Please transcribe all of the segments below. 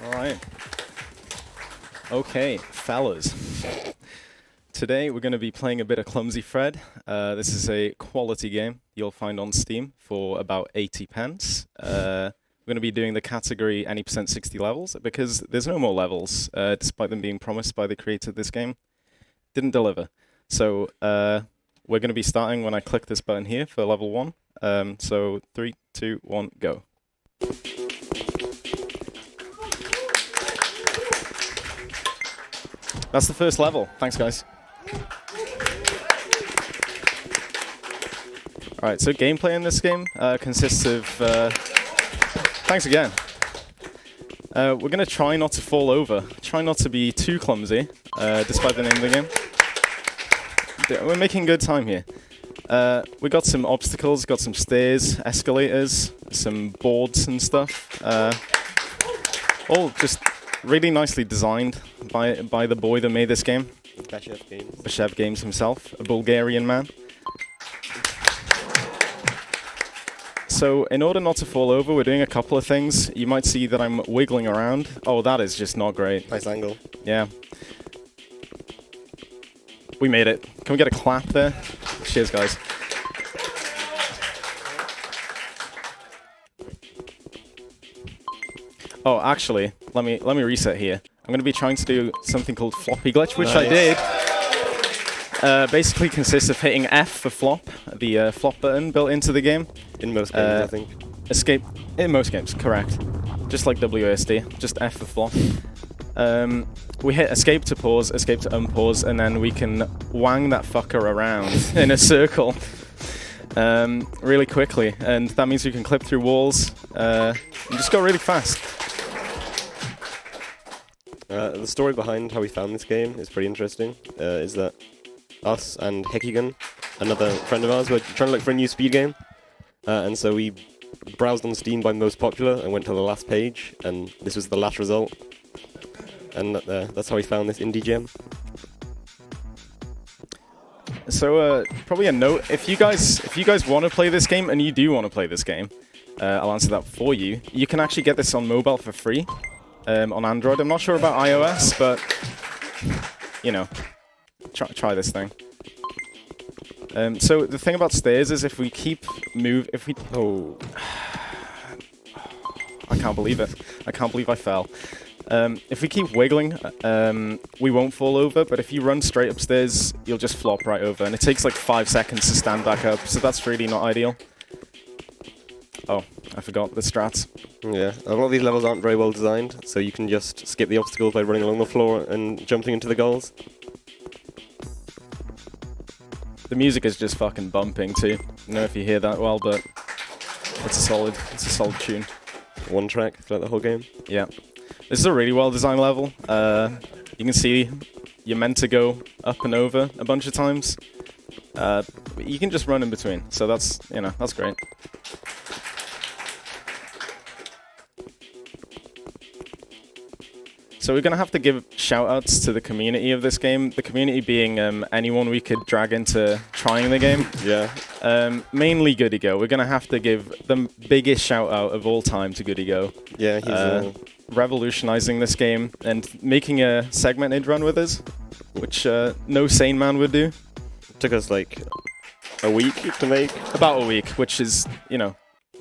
All right. Okay, fellas. Today we're going to be playing a bit of Clumsy Fred. This is a quality game you'll find on Steam for about 80 pence. We're going to be doing the category any percent 60 levels because there's no more levels, despite them being promised by the creator of this game. Didn't deliver. So we're going to be starting when I click this button here for level 1. So 3, 2, 1, go. That's the first level. Thanks, guys. Alright, so gameplay in this game consists of... thanks again. We're going to try not to fall over. Try not to be too clumsy, despite the name of the game. We're making good time here. We got some obstacles, got some stairs, escalators, some boards and stuff. All just really nicely designed by the boy that made this game. Bashev Games himself, a Bulgarian man. So in order not to fall over, we're doing a couple of things. You might see that I'm wiggling around. Oh, that is just not great. Nice angle. Yeah. We made it. Can we get a clap there? Cheers, guys. Oh, actually, let me reset here. I'm going to be trying to do something called Floppy Glitch, which I did. Basically consists of hitting F for flop, the flop button built into the game. In most games, I think. Escape in most games, correct. Just like WASD, just F for flop. We hit escape to pause, escape to unpause, and then we can wang that fucker around in a circle really quickly. And that means we can clip through walls and just go really fast. The story behind how we found this game is pretty interesting. Is that us and Hekigan, another friend of ours, were trying to look for a new speed game. And so we browsed on Steam by most popular and went to the last page, and this was the last result. And that's how we found this indie gem. So probably a note: if you guys want to play this game, and you do want to play this game, I'll answer that for you. You can actually get this on mobile for free on Android. I'm not sure about iOS, but you know, try this thing. So the thing about stairs is if we oh, I can't believe it. I can't believe I fell. If we keep wiggling, we won't fall over, but if you run straight upstairs, you'll just flop right over, and it takes like 5 seconds to stand back up, so that's really not ideal. Oh, I forgot the strats. Yeah, a lot of these levels aren't very well designed, so you can just skip the obstacles by running along the floor and jumping into the goals. The music is just fucking bumping too. I don't know if you hear that well, but it's a solid tune. One track throughout the whole game. Yeah. This is a really well-designed level. You can see you're meant to go up and over a bunch of times. You can just run in between, so that's great. So we're going to have to give shout-outs to the community of this game. The community being anyone we could drag into trying the game. Yeah. Mainly Goody Go. We're going to have to give the biggest shout-out of all time to Goody Go. Yeah, he's revolutionizing this game and making a segmented run with us, which no sane man would do. Took us like a week to make. About a week, which is,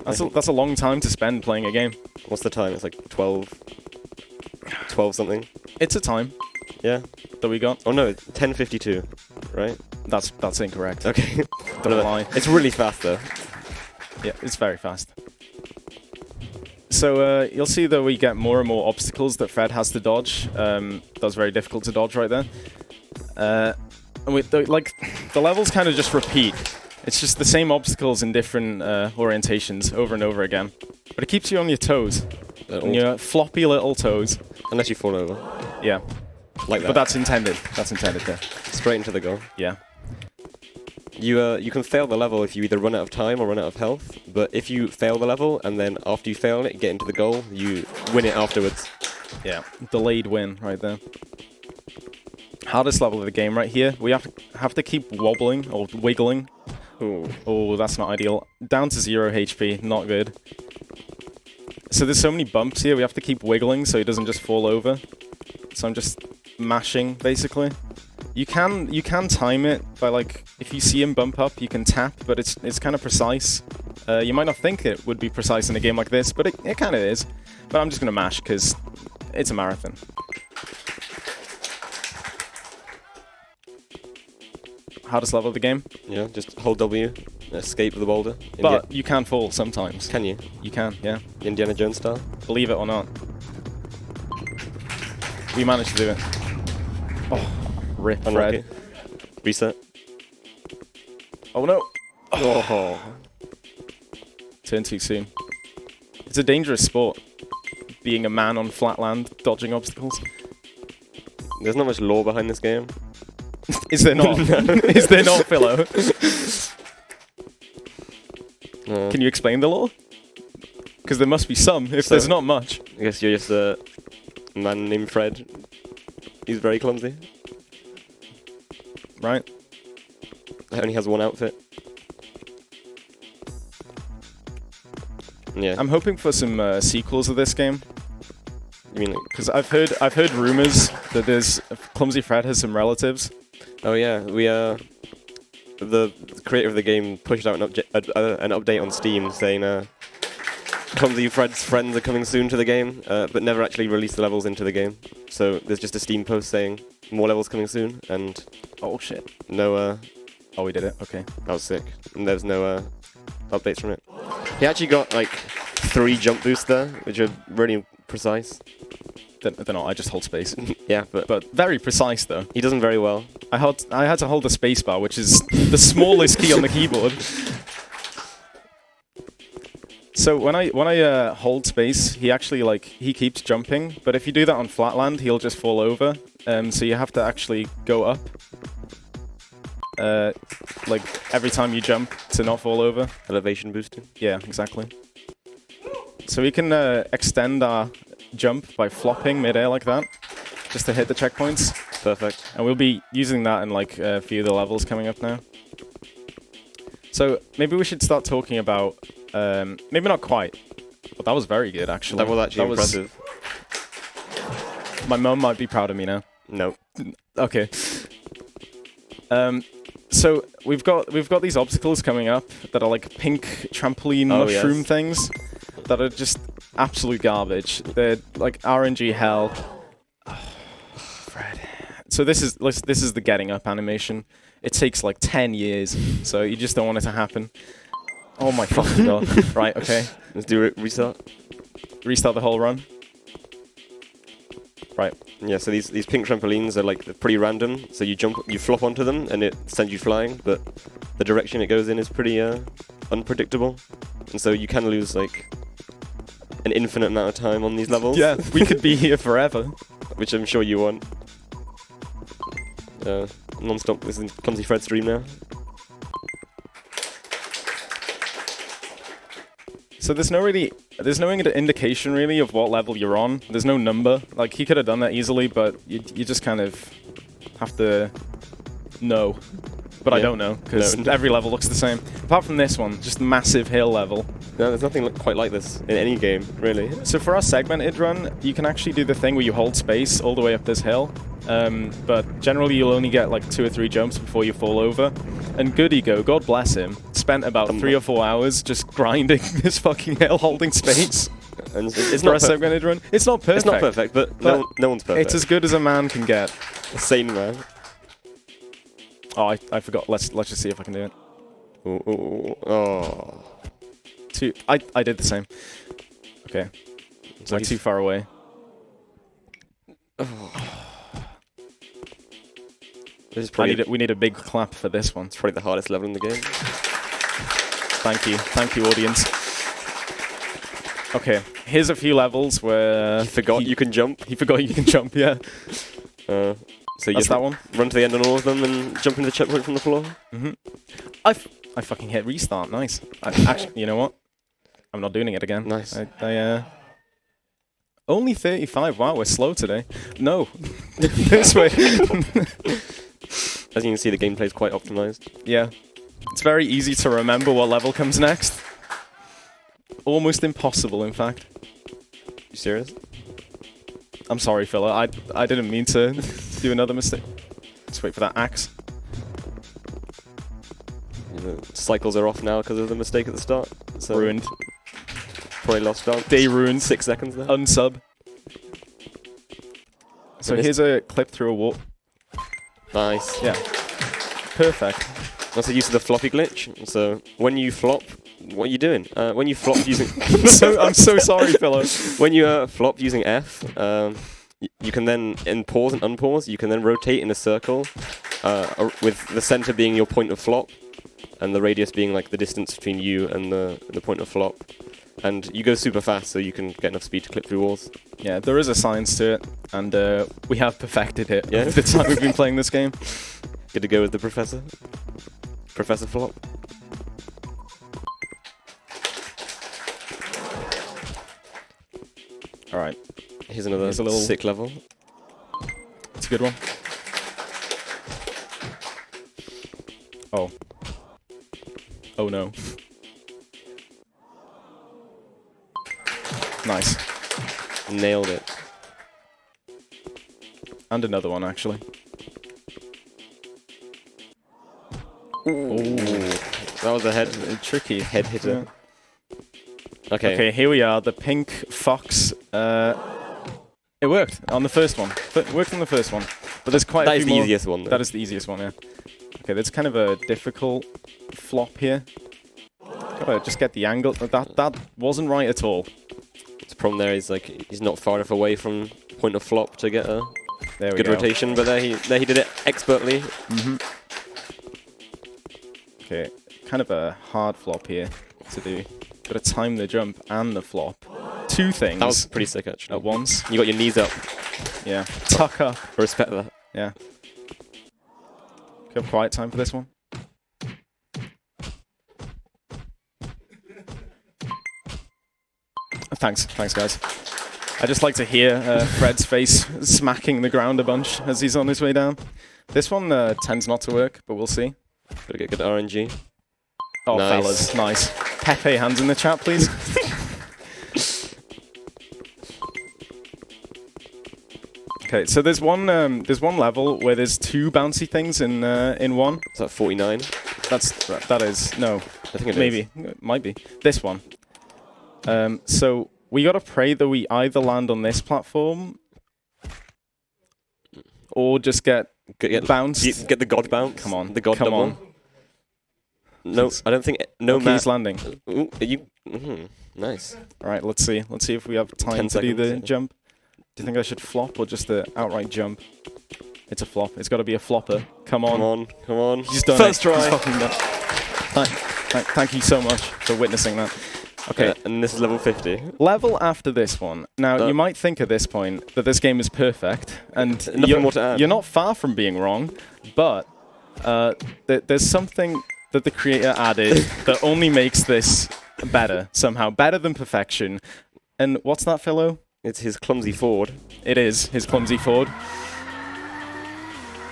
that's a long time to spend playing a game. What's the time? It's like 12 something. It's a time. Yeah. That we got. Oh no, it's 10:52, right? That's incorrect. Okay. Don't lie. It's really fast though. Yeah, it's very fast. So you'll see that we get more and more obstacles that Fred has to dodge. That's very difficult to dodge right there. And the levels kind of just repeat. It's just the same obstacles in different orientations over and over again. But it keeps you on your toes. On your floppy little toes. Unless you fall over. Yeah. Like that. But that's intended. That's intended there. Straight into the goal. Yeah. You can fail the level if you either run out of time or run out of health. But if you fail the level and then after you fail it, get into the goal, you win it afterwards. Yeah. Delayed win right there. Hardest level of the game right here. We have to keep wobbling or wiggling. Oh, that's not ideal. Down to 0 HP. Not good. So there's so many bumps here, we have to keep wiggling so he doesn't just fall over. So I'm just mashing, basically. You can time it by, like, if you see him bump up, you can tap, but it's kind of precise. You might not think it would be precise in a game like this, but it kind of is. But I'm just gonna mash, because it's a marathon. Hardest level of the game. Yeah, just hold W, escape the boulder. But you can fall sometimes. Can you? You can, yeah. Indiana Jones style? Believe it or not. We managed to do it. Oh, rip, Unlucky. Fred. Reset. Oh no! Oh. Turn too soon. It's a dangerous sport. Being a man on flat land, dodging obstacles. There's not much lore behind this game. Is there not? Is there not, Philo? Can you explain the lore? Because there must be some, if there's not much. I guess you're just a man named Fred. He's very clumsy. Right. He only has one outfit. Yeah. I'm hoping for some sequels of this game. You mean? Because I've heard rumors that there's Clumsy Fred has some relatives. Oh yeah, the creator of the game pushed out an update on Steam saying Clumsy Fred's friends are coming soon to the game, but never actually released the levels into the game. So there's just a Steam post saying more levels coming soon, and oh shit, no. Oh, we did it. Okay, that was sick. And there's no updates from it. He actually got like 3 jump boosts there, which are really precise. They're not. I just hold space. Yeah, but very precise though. He does them very well. I had to hold the space bar, which is the smallest key on the keyboard. So when I hold space, he actually he keeps jumping. But if you do that on flatland, he'll just fall over. So you have to actually go up, every time you jump to not fall over. Elevation boosting. Yeah, exactly. So we can extend our jump by flopping mid-air like that, just to hit the checkpoints. Perfect. And we'll be using that in a few of the levels coming up now. So maybe we should start talking about, maybe not quite, but that was very good actually. That was actually impressive. My mum might be proud of me now. No. Okay. So we've got these obstacles coming up that are like pink trampoline mushroom things that are just absolute garbage. They're like RNG hell. Oh, Fred. So this is the getting up animation. It takes like 10 years, so you just don't want it to happen. Oh my fucking god. Right, okay. Let's do it. Restart. Restart the whole run. Right. Yeah, so these pink trampolines are like pretty random. So you flop onto them and it sends you flying, but the direction it goes in is pretty unpredictable. And so you can lose like an infinite amount of time on these levels. Yeah, we could be here forever. Which I'm sure you want. Non-stop, this is Clumsy Fred stream now. So there's no indication really of what level you're on. There's no number. Like he could have done that easily, but you just kind of have to know. But I don't know because every level looks the same. Apart from this one, just massive hill level. No, there's nothing quite like this in any game, really. So for our segmented run, you can actually do the thing where you hold space all the way up this hill. But generally you'll only get like 2 or 3 jumps before you fall over. And Good Ego, God bless him, spent about 3 or 4 hours just grinding this fucking hill, holding space. And it's for not a segmented run. It's not perfect. It's not perfect, but no one's perfect. It's as good as a man can get. Same man. Oh, I forgot. Let's just see if I can do it. Oh. I did the same. Okay. It's like too far away. Oh. This is we need a big clap for this one. It's probably the hardest level in the game. Thank you, audience. Okay, here's a few levels where you forgot you can jump. He forgot you can jump. Yeah. So you that's that one. Run to the end on all of them and jump into the checkpoint from the floor. Mhm. I fucking hit restart. Nice. Actually, you know what? I'm not doing it again. Nice. Only 35. Wow, we're slow today. No, this way. As you can see, the gameplay is quite optimized. Yeah, it's very easy to remember what level comes next. Almost impossible, in fact. serious? I'm sorry, fella. I didn't mean to do another mistake. Let's wait for that axe. The cycles are off now because of the mistake at the start. So Ruined. Probably lost start. Day ruined. 6 seconds there. Unsub. So here's a clip through a wall. Nice. Yeah. Perfect. That's the use of the floppy glitch. So when you flop, what are you doing? When you flop using... I'm so sorry, fellow. When you flop using F, you can then, in pause and unpause, you can then rotate in a circle with the center being your point of flop and the radius being like the distance between you and the point of flop. And you go super fast, so you can get enough speed to clip through walls. Yeah, there is a science to it, and we have perfected it Yeah. over the time we've been playing this game. Good to go with the professor. Professor Flop. All right, Here's another Here's a little- sick level. it's a good one. Oh. Oh no. Nice. Nailed it. And another one, actually. Ooh. That was a Tricky. head hitter. Yeah. Okay. Okay, here we are, the pink fox. It worked on the first one. Worked on the first one. But there's quite a That few is the more. easiest one, though. That is the easiest one, yeah. Okay, there's kind of a difficult flop here. Gotta just get the angle. That wasn't right at all. The problem there is like he's not far enough away from point of flop to get a There we good go. rotation, but there he did it expertly. Okay, kind of a hard flop here to do. Gotta time the jump and the flop. Two things That was pretty sick actually. at once. You got your knees up. Yeah. Tuck up. Respect that. Yeah. Have quiet time for this one. Thanks, guys. I just like to hear Fred's face smacking the ground a bunch as he's on his way down. This one tends not to work, but we'll see. Gotta get good RNG. Oh, Nice. fellas, nice. Pepe hands in the chat, please. Okay, so there's one level where there's two bouncy things in one. Is that 49? That is no. I think it is. Maybe it might be this one. So we gotta pray that we either land on this platform or just get bounced. Get the god bounce. Come on, The god come double. on. No, I don't think. No, Okay, Matt. he's landing. Ooh, you. Nice. All right, let's see. Let's see if we have time 10 to do the seconds. jump. Do you think I should flop or just the outright jump? It's a flop. It's got to be a flopper. Come on. Come on, come on. He's done First it. try. He's fucking done. Thank you so much for witnessing that. Okay. And this is level 50. Level after this one. Now, you might think at this point that this game is perfect, and Nothing more to add. You're not far from being wrong, but there's something that the creator added that only makes this better, somehow. Better than perfection. And what's that, fellow? It's his clumsy Ford. It is his clumsy Ford.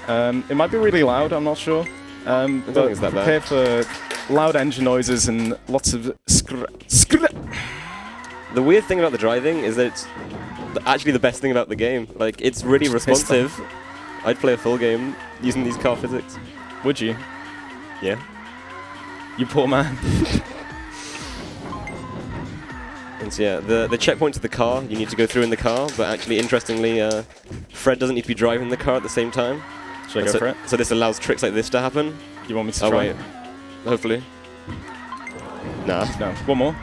It might be really loud, I'm not sure. I don't think it's that prepare bad. for loud engine noises and lots of The weird thing about the driving is that it's actually the best thing about the game. Like, it's really responsive. I'd play a full game using these car physics. Would you? Yeah. You poor man. And so, yeah, the checkpoint to the car, you need to go through in the car, but actually, interestingly, Fred doesn't need to be driving the car at the same time. Should I And go for it? So this allows tricks like this to happen. You want me to Oh, try? wait. Hopefully. Nah. No. One more.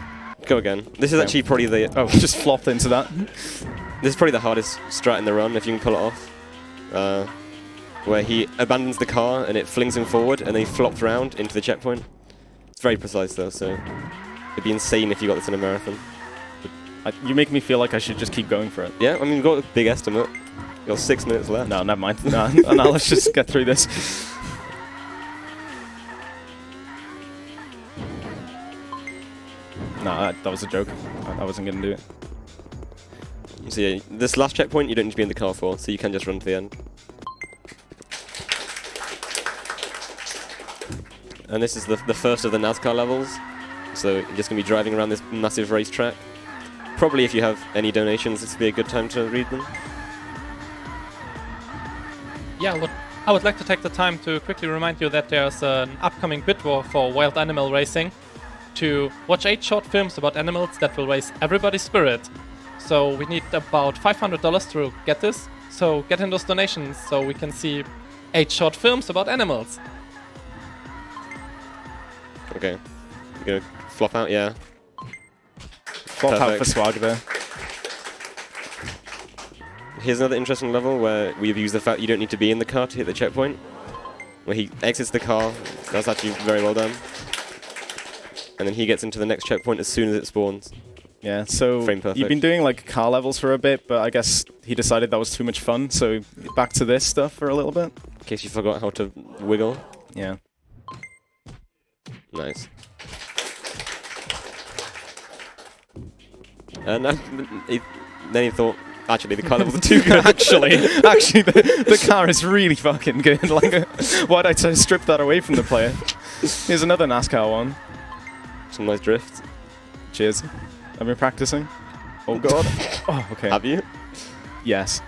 Go again. This is Okay. actually probably the... Oh, just flopped into that. This is probably the hardest strat in the run, if you can pull it off. Where he abandons the car and it flings him forward and then he flops around into the checkpoint. It's very precise though, so it'd be insane if you got this in a marathon. You make me feel like I should just keep going for it. Yeah, I mean, we've got a big estimate. You've got 6 minutes left. No, never mind. No, no, let's just get through this. No, that was a joke. I wasn't going to do it. So yeah, this last checkpoint you don't need to be in the car for, so you can just run to the end. And this is the first of the NASCAR levels, so you're just going to be driving around this massive racetrack. Probably if you have any donations, this would be a good time to read them. Yeah, I would like to take the time to quickly remind you that there's an upcoming bid war for wild animal racing to watch 8 short films about animals that will raise everybody's spirit. So we need about $500 to get this. So get in those donations so we can see 8 short films about animals. Okay. You're gonna flop out, yeah. Flop out for swag there. Here's another interesting level where we've used the fact you don't need to be in the car to hit the checkpoint. Where he exits the car. That's actually very well done. And then he gets into the next checkpoint as soon as it spawns. Yeah, so Frame perfect. you've been doing like car levels for a bit, but I guess he decided that was too much fun, so back to this stuff for a little bit. In case you forgot how to wiggle. Yeah. Nice. And then he thought, actually, the car levels are too good. actually, the car is really fucking good. Like, why'd I strip that away from the player? Here's another NASCAR one. Some nice drifts. Cheers. I've been practicing. Oh god. Oh, okay. Have you? Yes.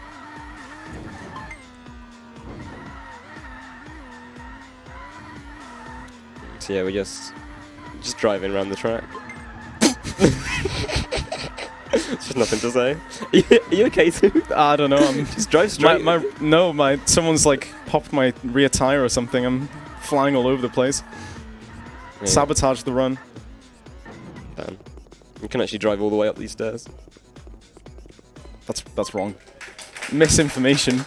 So yeah, we're just driving around the track. It's just nothing to say. Are you okay, too? I don't know. I'm just drive straight. Someone's like popped my rear tire or something. I'm flying all over the place. Yeah. Sabotage the run. Damn. You can actually drive all the way up these stairs. That's wrong. Misinformation.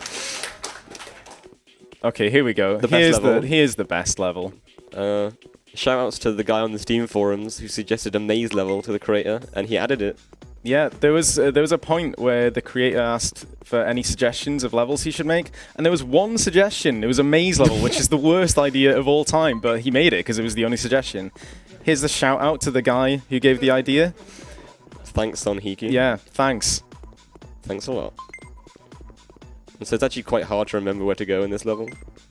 Okay, here we go. Here's the best level. Shoutouts to the guy on the Steam forums who suggested a maze level to the creator, and he added it. Yeah, there was a point where the creator asked for any suggestions of levels he should make, and there was one suggestion. It was a maze level, which is the worst idea of all time, but he made it because it was the only suggestion. Here's the shout out to the guy who gave the idea. Thanks, Sonhiki. Yeah, thanks. Thanks a lot. And so it's actually quite hard to remember where to go in this level.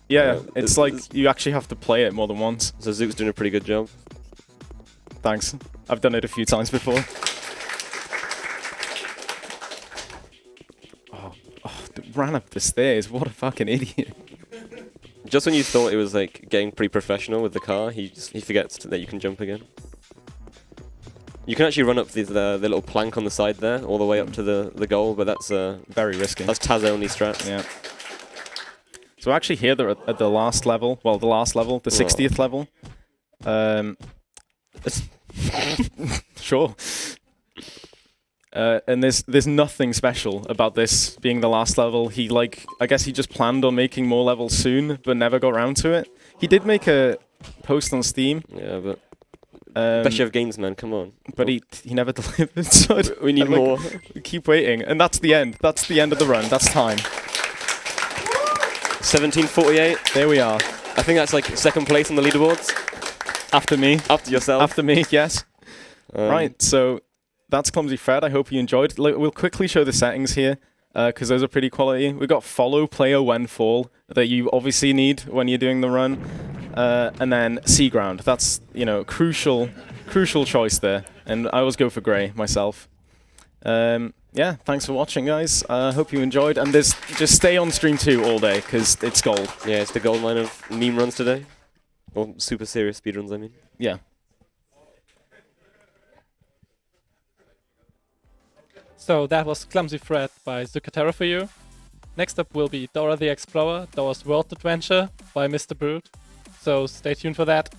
Yeah, it's like you actually have to play it more than once. So Zook's doing a pretty good job. Thanks. I've done it a few times before. Ran up the stairs. What a fucking idiot. Just when you thought it was like getting pretty professional with the car, he forgets that you can jump again. You can actually run up the little plank on the side there, all the way up to the goal, but that's very risky. That's Taz only strats. Yeah. So actually here they're at the last level. Well, the last level, the 60th level. Sure. And there's nothing special about this being the last level. I guess he just planned on making more levels soon, but never got around to it. He did make a post on Steam. Yeah, but best of games, man, come on. But he never delivered. So we need more. Keep waiting, and that's the end. That's the end of the run. That's time. 17:48. There we are. I think that's like second place on the leaderboards. After me. After yourself. After me. Yes. Right. So. That's Clumsy Fred. I hope you enjoyed. We'll quickly show the settings here, because those are pretty quality. We've got follow player when fall, that you obviously need when you're doing the run. And then sea ground. That's, crucial choice there. And I always go for grey myself. Yeah, thanks for watching, guys. I hope you enjoyed. And just stay on stream 2 all day, because it's gold. Yeah, it's the gold line of meme runs today. Or super serious speedruns, I mean. Yeah. So that was Clumsy Fred by ZooKetra for you. Next up will be Dora the Explorer, Dora's World Adventure by Mr. Brute. So stay tuned for that.